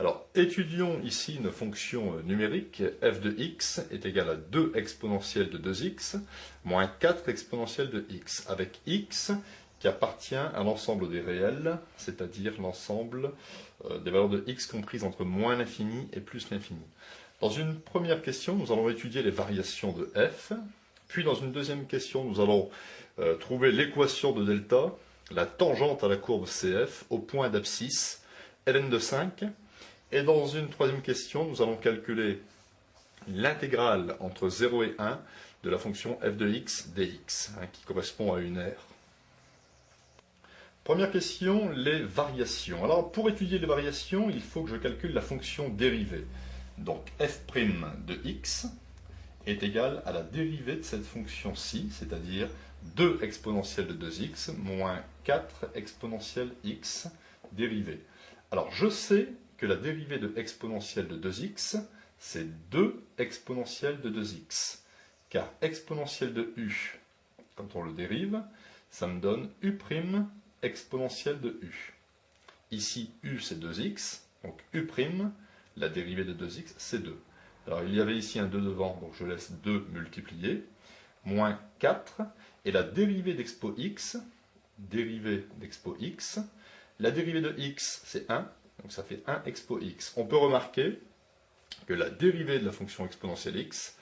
Alors, étudions ici une fonction numérique. F de x est égal à 2 exponentielle de 2x moins 4 exponentielle de x, avec x qui appartient à l'ensemble des réels, c'est-à-dire l'ensemble des valeurs de x comprises entre moins l'infini et plus l'infini. Dans une première question, nous allons étudier les variations de f, puis dans une deuxième question, nous allons trouver l'équation de delta, la tangente à la courbe CF au point d'abscisse ln de 5, et dans une troisième question, nous allons calculer l'intégrale entre 0 et 1 de la fonction f de x dx, qui correspond à une aire. Première question, les variations. Alors, pour étudier les variations, il faut que je calcule la fonction dérivée. Donc, f' de x est égal à la dérivée de cette fonction-ci, c'est-à-dire 2 exponentielle de 2x moins 4 exponentielle x dérivée. Alors, je sais que la dérivée de exponentielle de 2x, c'est 2 exponentielle de 2x. Car exponentielle de u, quand on le dérive, ça me donne u' exponentielle de u. Ici, u c'est 2x, donc u', la dérivée de 2x, c'est 2. Alors il y avait ici un 2 devant, donc je laisse 2 multiplier, moins 4, et la dérivée d'expo x, la dérivée de x c'est 1, donc ça fait 1 expo x. On peut remarquer que la dérivée de la fonction exponentielle x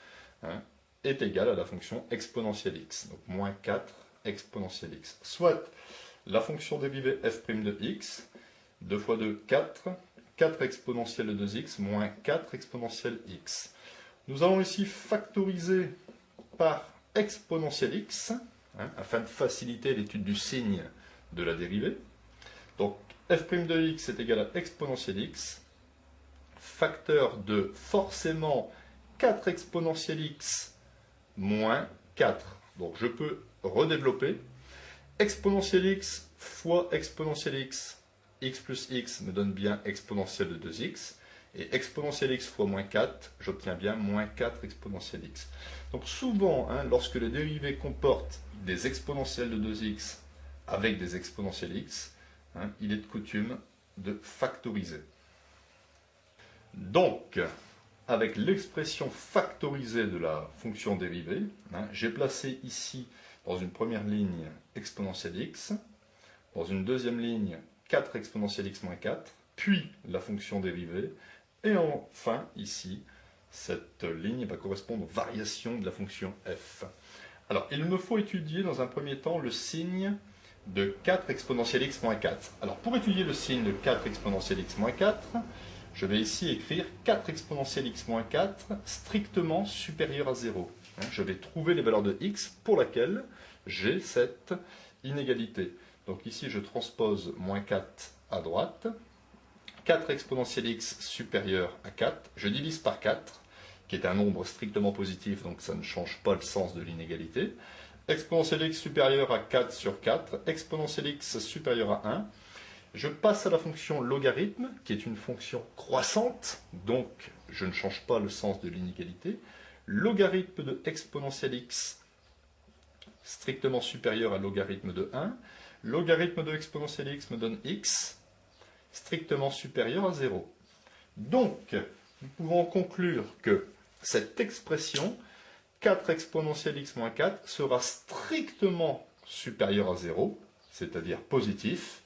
est égale à la fonction exponentielle x, donc moins 4 exponentielle x. Soit la fonction dérivée f' de x, 2 fois 2, 4, 4 exponentielle de 2x moins 4 exponentielle x. Nous allons ici factoriser par exponentielle x, afin de faciliter l'étude du signe de la dérivée. Donc f' de x est égal à exponentielle x, facteur de forcément 4 exponentielle x moins 4. Donc je peux redévelopper. Exponentielle x fois exponentielle x, x plus x me donne bien exponentielle de 2x, et exponentielle x fois moins 4, j'obtiens bien moins 4 exponentielle x. Donc souvent, lorsque les dérivées comportent des exponentielles de 2x avec des exponentielles x, il est de coutume de factoriser. Donc, avec l'expression factorisée de la fonction dérivée, j'ai placé ici dans une première ligne exponentielle x, dans une deuxième ligne 4 exponentielle x moins 4, puis la fonction dérivée, et enfin ici, cette ligne va correspondre aux variations de la fonction f. Alors, il me faut étudier dans un premier temps le signe de 4 exponentielle x moins 4. Alors, pour étudier le signe de 4 exponentielle x moins 4, je vais ici écrire 4 exponentielle x moins 4 strictement supérieur à 0. Je vais trouver les valeurs de x pour laquelle j'ai cette inégalité. Donc ici, je transpose moins 4 à droite. 4 exponentielle x supérieur à 4. Je divise par 4, qui est un nombre strictement positif, donc ça ne change pas le sens de l'inégalité. Exponentielle x supérieur à 4 sur 4. Exponentielle x supérieur à 1. Je passe à la fonction logarithme, qui est une fonction croissante, donc je ne change pas le sens de l'inégalité. Logarithme de exponentielle x strictement supérieur à logarithme de 1. Logarithme de exponentielle x me donne x strictement supérieur à 0. Donc, nous pouvons conclure que cette expression 4 exponentielle x moins 4 sera strictement supérieure à 0, c'est-à-dire positif,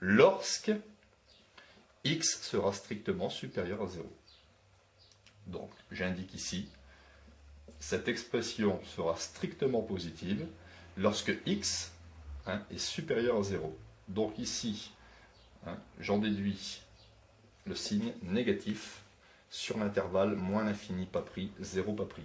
lorsque x sera strictement supérieur à 0. Donc, j'indique ici, cette expression sera strictement positive lorsque x est supérieur à 0. Donc ici, j'en déduis le signe négatif sur l'intervalle moins l'infini pas pris, 0 pas pris.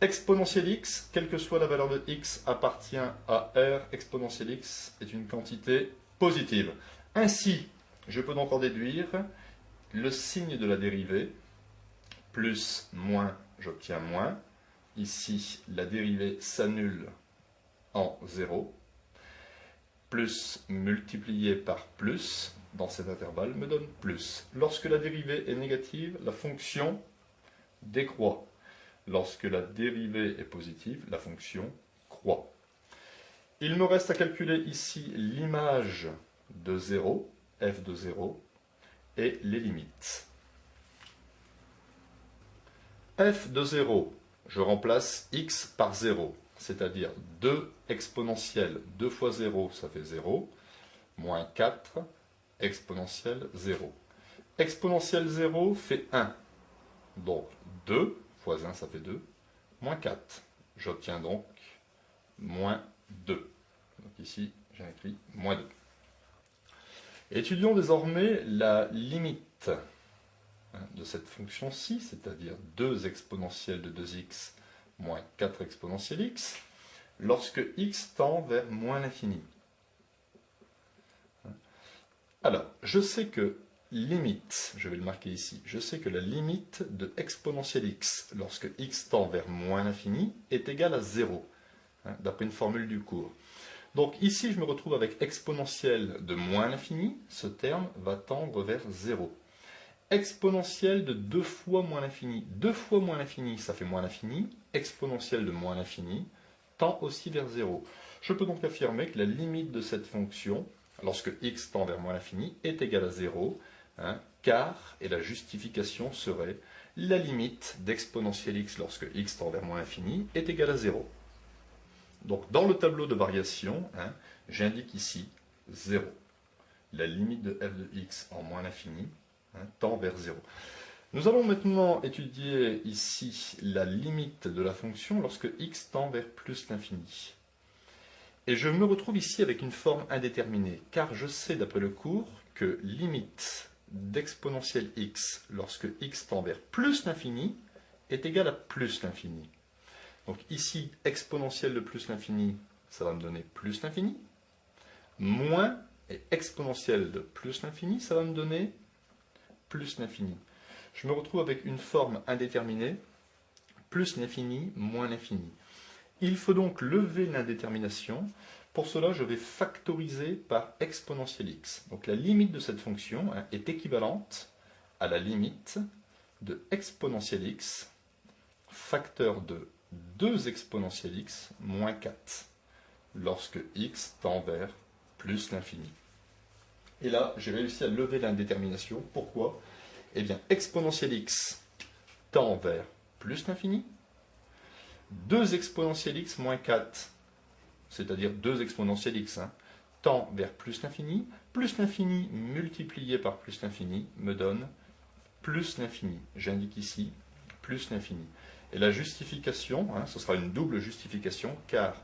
Exponentielle x, quelle que soit la valeur de x, appartient à R. Exponentielle x est une quantité positive. Ainsi, je peux donc en déduire le signe de la dérivée, plus, moins, j'obtiens moins. Ici, la dérivée s'annule en 0. Plus multiplié par plus, dans cet intervalle, me donne plus. Lorsque la dérivée est négative, la fonction décroît. Lorsque la dérivée est positive, la fonction croît. Il me reste à calculer ici l'image de 0, f de 0, et les limites. f de 0, je remplace x par 0, c'est-à-dire 2 exponentielle 2 fois 0, ça fait 0, moins 4 exponentielle 0. Exponentielle 0 fait 1, donc 2 fois 1, ça fait 2, moins 4. J'obtiens donc moins 2. Donc ici, j'ai écrit moins 2. Étudions désormais la limite de cette fonction-ci, c'est-à-dire 2 exponentielle de 2x moins 4 exponentielle x, lorsque x tend vers moins l'infini. Alors, je sais que limite, je vais le marquer ici, je sais que la limite de exponentielle x lorsque x tend vers moins l'infini est égale à 0, d'après une formule du cours. Donc ici, je me retrouve avec exponentielle de moins l'infini, ce terme va tendre vers 0. Exponentielle de 2 fois moins l'infini. 2 fois moins l'infini, ça fait moins l'infini. Exponentielle de moins l'infini tend aussi vers 0. Je peux donc affirmer que la limite de cette fonction, lorsque x tend vers moins l'infini, est égale à 0, car, et la justification serait, la limite d'exponentielle x lorsque x tend vers moins l'infini est égale à 0. Donc dans le tableau de variation, j'indique ici 0. La limite de f de x en moins l'infini tend vers 0. Nous allons maintenant étudier ici la limite de la fonction lorsque x tend vers plus l'infini. Et je me retrouve ici avec une forme indéterminée, car je sais d'après le cours que limite d'exponentielle x lorsque x tend vers plus l'infini est égale à plus l'infini. Donc ici, exponentielle de plus l'infini, ça va me donner plus l'infini, moins, et exponentielle de plus l'infini, ça va me donner plus l'infini. Je me retrouve avec une forme indéterminée, plus l'infini, moins l'infini. Il faut donc lever l'indétermination. Pour cela, je vais factoriser par exponentielle x. Donc la limite de cette fonction est équivalente à la limite de exponentielle x, facteur de 2 exponentielle x moins 4, lorsque x tend vers plus l'infini. Et là, j'ai réussi à lever l'indétermination. Pourquoi? Eh bien, exponentielle x tend vers plus l'infini. 2 exponentielle x moins 4, c'est-à-dire 2 exponentielle x, tend vers plus l'infini. Plus l'infini multiplié par plus l'infini me donne plus l'infini. J'indique ici plus l'infini. Et la justification, ce sera une double justification, car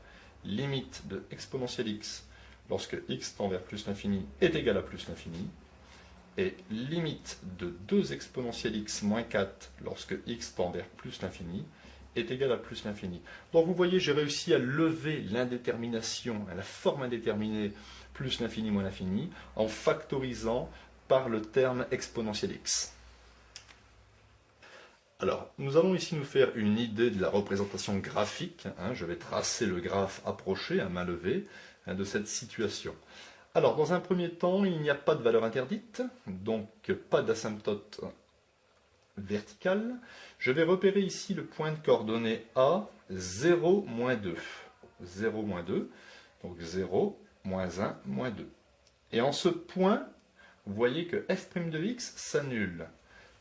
limite de exponentielle x lorsque x tend vers plus l'infini est égale à plus l'infini, et limite de 2 exponentielle x moins 4 lorsque x tend vers plus l'infini est égale à plus l'infini. Donc vous voyez, j'ai réussi à lever l'indétermination, la forme indéterminée plus l'infini moins l'infini, en factorisant par le terme exponentielle x. Alors, nous allons ici nous faire une idée de la représentation graphique. Je vais tracer le graphe approché à main levée de cette situation. Alors, dans un premier temps, il n'y a pas de valeur interdite, donc pas d'asymptote verticale. Je vais repérer ici le point de coordonnée A, 0, moins 2. 0, moins 2, donc 0, moins 1, moins 2. Et en ce point, vous voyez que f' de x s'annule.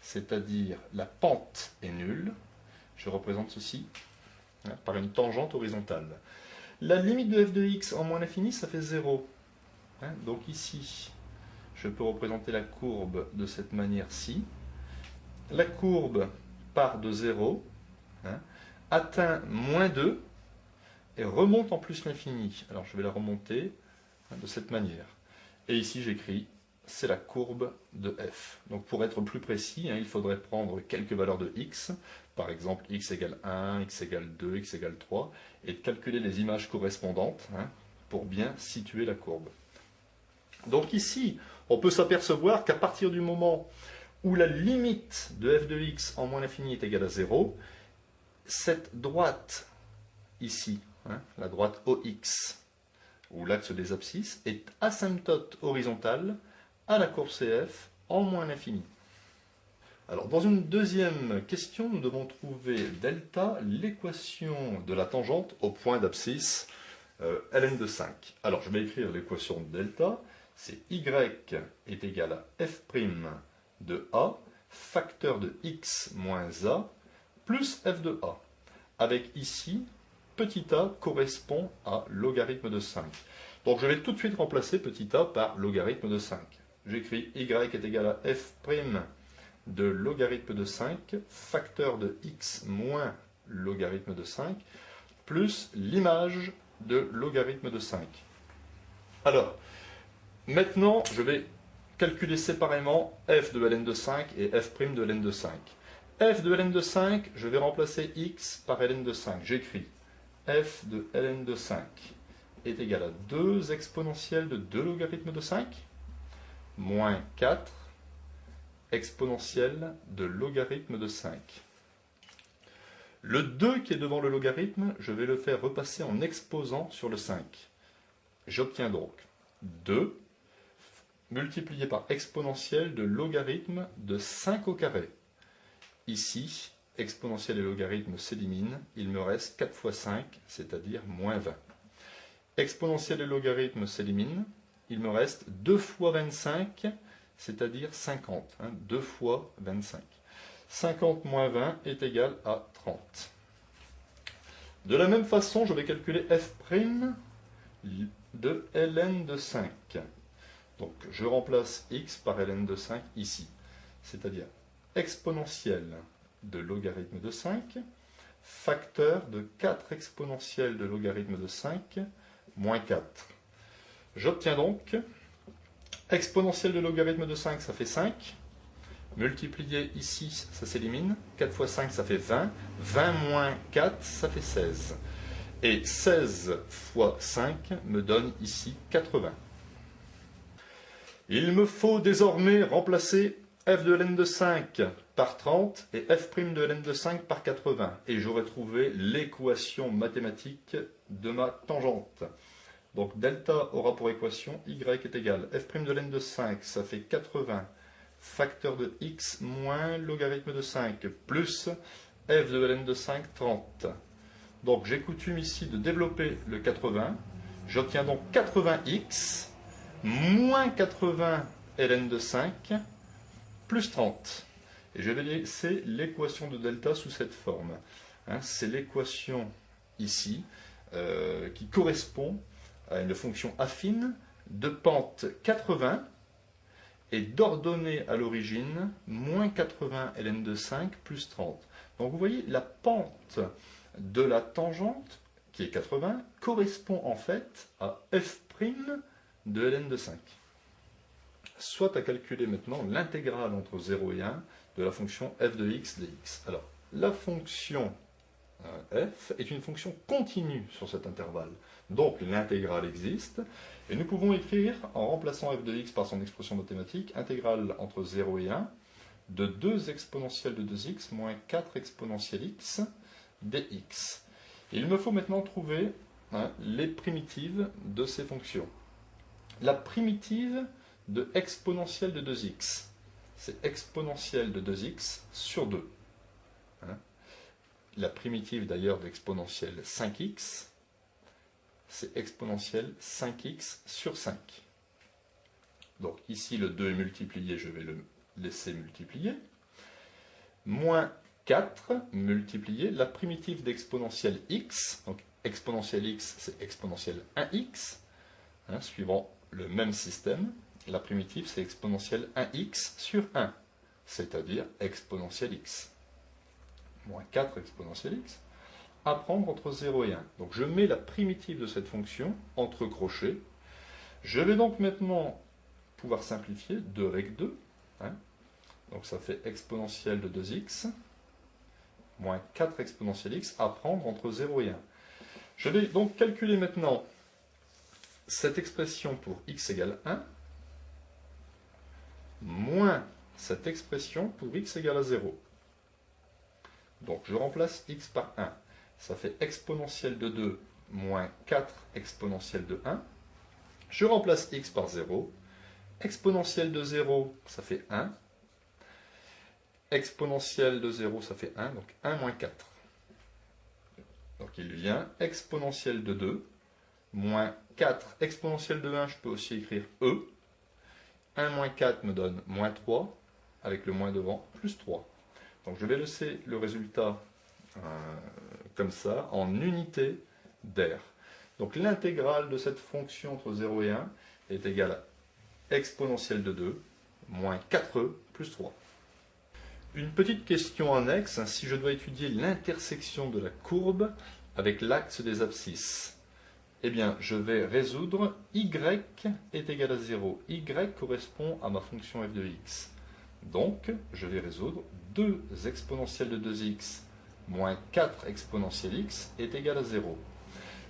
C'est-à-dire la pente est nulle. Je représente ceci par une tangente horizontale. La limite de f de x en moins l'infini, ça fait 0. Donc ici, je peux représenter la courbe de cette manière-ci. La courbe part de 0, atteint moins 2 et remonte en plus l'infini. Alors je vais la remonter de cette manière. Et ici j'écris, c'est la courbe de f. Donc pour être plus précis, il faudrait prendre quelques valeurs de x, par exemple x égale 1, x égale 2, x égale 3, et de calculer les images correspondantes pour bien situer la courbe. Donc ici, on peut s'apercevoir qu'à partir du moment où la limite de f de x en moins l'infini est égale à 0, cette droite ici, la droite OX, ou l'axe des abscisses, est asymptote horizontale à la courbe CF en moins l'infini. Alors, dans une deuxième question, nous devons trouver delta, l'équation de la tangente au point d'abscisse ln de 5. Alors, je vais écrire l'équation de delta, c'est y est égal à f' de a, facteur de x moins a, plus f de a. Avec ici, petit a correspond à logarithme de 5. Donc je vais tout de suite remplacer petit a par logarithme de 5. J'écris y est égal à f' de logarithme de 5, facteur de x moins logarithme de 5, plus l'image de logarithme de 5. Alors, maintenant, je vais calculer séparément f de ln de 5 et f' de ln de 5. f de ln de 5, je vais remplacer x par ln de 5. J'écris f de ln de 5 est égal à 2 exponentielle de 2 logarithmes de 5, moins 4 exponentielle de logarithme de 5. Le 2 qui est devant le logarithme, je vais le faire repasser en exposant sur le 5. J'obtiens donc 2 multiplié par exponentielle de logarithme de 5 au carré. Ici, exponentielle et logarithme s'éliminent, il me reste 4 fois 5, c'est-à-dire moins 20. Exponentielle et logarithme s'éliminent, il me reste 2 fois 25, c'est-à-dire 50. 2 fois 25. 50 moins 20 est égal à 30. De la même façon, je vais calculer f' de ln de 5. Donc je remplace x par ln de 5 ici. C'est-à-dire exponentielle de logarithme de 5, facteur de 4 exponentielle de logarithme de 5, moins 4. J'obtiens donc exponentielle de logarithme de 5, ça fait 5. Multiplié ici, ça s'élimine. 4 fois 5, ça fait 20. 20 moins 4, ça fait 16. Et 16 fois 5 me donne ici 80. Il me faut désormais remplacer f de ln de 5 par 30 et f' de ln de 5 par 80. Et j'aurai trouvé l'équation mathématique de ma tangente. Donc delta aura pour équation y est égal f' de ln de 5, ça fait 80, facteur de x moins logarithme de 5, plus f de ln de 5, 30. Donc j'ai coutume ici de développer le 80. J'obtiens donc 80x moins 80 ln de 5 plus 30. Et je vais laisser l'équation de delta sous cette forme. C'est l'équation ici qui correspond à une fonction affine de pente 80 et d'ordonnée à l'origine moins 80 ln de 5 plus 30. Donc vous voyez, la pente de la tangente, qui est 80, correspond en fait à f' de ln de 5. Soit à calculer maintenant l'intégrale entre 0 et 1 de la fonction f de x dx. Alors, la fonction f est une fonction continue sur cet intervalle. Donc l'intégrale existe, et nous pouvons écrire, en remplaçant f de x par son expression mathématique, intégrale entre 0 et 1 de 2 exponentielle de 2x moins 4 exponentielle x dx. Il me faut maintenant trouver les primitives de ces fonctions. La primitive de exponentielle de 2x, c'est exponentielle de 2x sur 2. La primitive d'ailleurs d'exponentielle 5x, c'est exponentielle 5x sur 5. Donc ici le 2 est multiplié, je vais le laisser multiplier. Moins 4 multiplié la primitive d'exponentielle x, donc exponentielle x c'est exponentielle 1x, suivant le même système. La primitive c'est exponentielle 1x sur 1, c'est-à-dire exponentielle x. Moins 4 exponentielle x, à prendre entre 0 et 1. Donc je mets la primitive de cette fonction entre crochets. Je vais donc maintenant pouvoir simplifier 2 avec 2. Donc ça fait exponentielle de 2x, moins 4 exponentielle x, à prendre entre 0 et 1. Je vais donc calculer maintenant cette expression pour x égale 1, moins cette expression pour x égale à 0. Donc je remplace x par 1. Ça fait exponentielle de 2 moins 4 exponentielle de 1. Je remplace x par 0. Exponentielle de 0, ça fait 1. Exponentielle de 0, ça fait 1. Donc 1 moins 4. Donc il vient exponentielle de 2 moins 4 exponentielle de 1, je peux aussi écrire e. 1 moins 4 me donne moins 3. avec le moins devant, plus 3. Donc je vais laisser le résultat comme ça, en unité d'air. Donc l'intégrale de cette fonction entre 0 et 1 est égale à exponentielle de 2 moins 4e plus 3. Une petite question annexe, si je dois étudier l'intersection de la courbe avec l'axe des abscisses, eh bien je vais résoudre y est égal à 0. Y correspond à ma fonction f de x. Donc je vais résoudre 2 exponentielle de 2x moins 4 exponentielle x est égal à 0.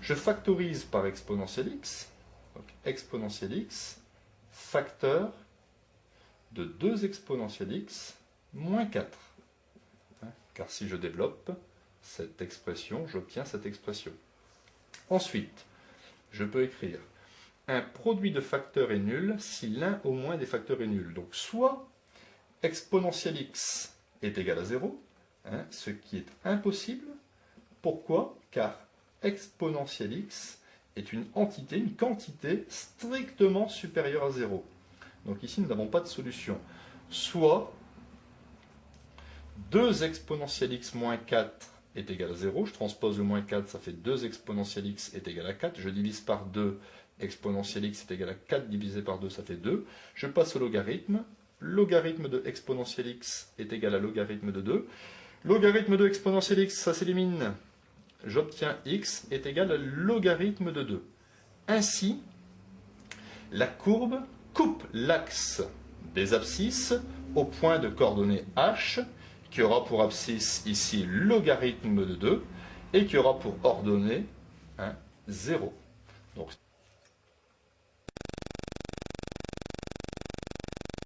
Je factorise par exponentielle x, donc exponentielle x, facteur de 2 exponentielle x moins 4. Car si je développe cette expression, j'obtiens cette expression. Ensuite, je peux écrire un produit de facteurs est nul si l'un au moins des facteurs est nul. Donc soit exponentielle x est égal à 0, ce qui est impossible. Pourquoi? Car exponentielle x est une entité, une quantité strictement supérieure à 0. Donc ici, nous n'avons pas de solution. Soit 2 exponentielle x moins 4 est égal à 0. Je transpose le moins 4, ça fait 2 exponentielle x est égal à 4. Je divise par 2, exponentielle x est égal à 4 divisé par 2, ça fait 2. Je passe au logarithme. Logarithme de exponentielle x est égal à logarithme de 2. Logarithme de exponentielle x, ça s'élimine. J'obtiens x est égal à logarithme de 2. Ainsi, la courbe coupe l'axe des abscisses au point de coordonnées h, qui aura pour abscisse ici logarithme de 2, et qui aura pour ordonnée 0. Donc,